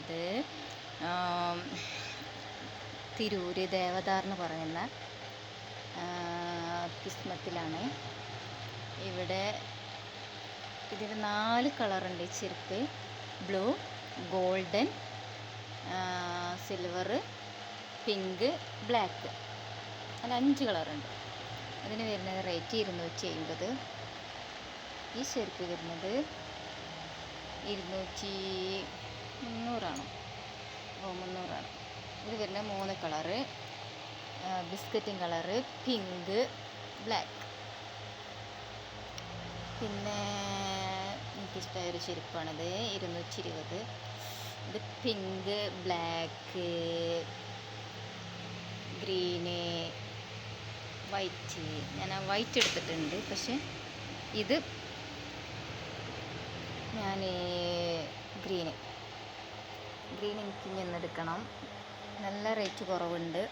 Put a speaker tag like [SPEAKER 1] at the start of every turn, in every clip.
[SPEAKER 1] വരുന്നത് തിരൂര് ദേവദാർ എന്ന് പറയുന്ന കിസ്മത്തിലാണ്. ഇവിടെ ഇതിന് 4 കളറുണ്ട് ചെരുപ്പ്. Blue, golden, silver, pink, black, അങ്ങനെ 5 കളറുണ്ട്. അതിന് വരുന്നത് റേറ്റ് 250. ഈ ചെരുപ്പ് വരുന്നത് 300 300. ഇത് വരുന്ന 3 കളറ്: ബിസ്ക്കറ്റിൻ കളറ്, പിങ്ക്, ബ്ലാക്ക്. പിന്നെ എനിക്കിഷ്ടമായൊരു ചെരുപ്പാണിത്, 220. ഇത് പിങ്ക്, ബ്ലാക്ക്, ഗ്രീന്, വൈറ്റ്. ഞാൻ ആ വൈറ്റ് എടുത്തിട്ടുണ്ട്, പക്ഷെ ഇത് ഞാൻ ഗ്രീന് എനിക്ക് ഇനി എടുക്കണം. നല്ല റേറ്റ് കുറവുണ്ട്.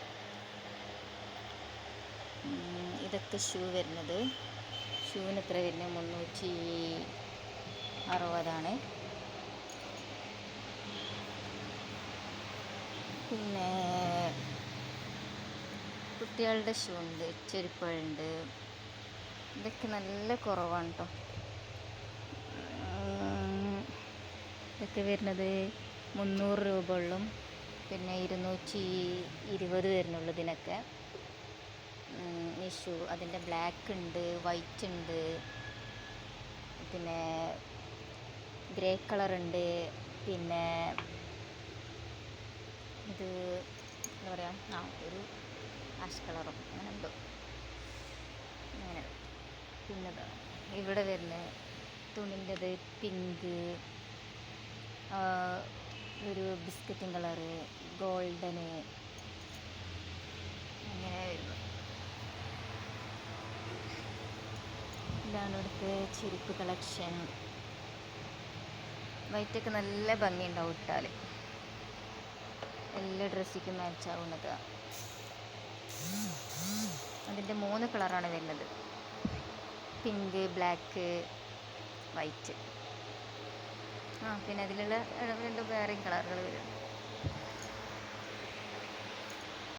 [SPEAKER 1] ഇതൊക്കെ ഷൂ വരുന്നത്, ഷൂവിന് എത്ര വരുന്നത് 360. പിന്നെ കുട്ടികളുടെ ഷൂ ഉണ്ട്, ചെരുപ്പുകളുണ്ട്. ഇതൊക്കെ നല്ല കുറവാണ് കേട്ടോ. ഇതൊക്കെ വരുന്നത് 300 രൂപ ഉള്ളും, പിന്നെ 220 വരുന്നുള്ളൂ ഇതിനൊക്കെ. ഈ ഷൂ അതിൻ്റെ ബ്ലാക്ക് ഉണ്ട്, വൈറ്റ് ഉണ്ട്, പിന്നെ ഗ്രേ കളറുണ്ട്, പിന്നെ ഇത് എന്താ പറയുക, ഒരു ആഷ് കളറും അങ്ങനെ എന്തോ അങ്ങനെ. പിന്നെ ഇവിടെ വരുന്ന തുണിൻ്റെത് പിങ്ക്, ഒരു ബിസ്ക്കറ്റിൻ കളറ്, ഗോൾഡന്, അങ്ങനെ വരുന്നു. ഇതാണ് ഇവിടുത്തെ ചെരുപ്പ് കളക്ഷൻ. വൈറ്റൊക്കെ നല്ല ഭംഗിയുണ്ടാവും ഇട്ടാൽ, എല്ലാ ഡ്രസ്സിക്കും മാച്ച് ആവുന്നത്. അതിൻ്റെ 3 കളറാണ് വരുന്നത്: പിങ്ക്, ബ്ലാക്ക്, വൈറ്റ്. പിന്നെ അതിലുള്ള 2 വേറെയും കളറുകൾ വരും.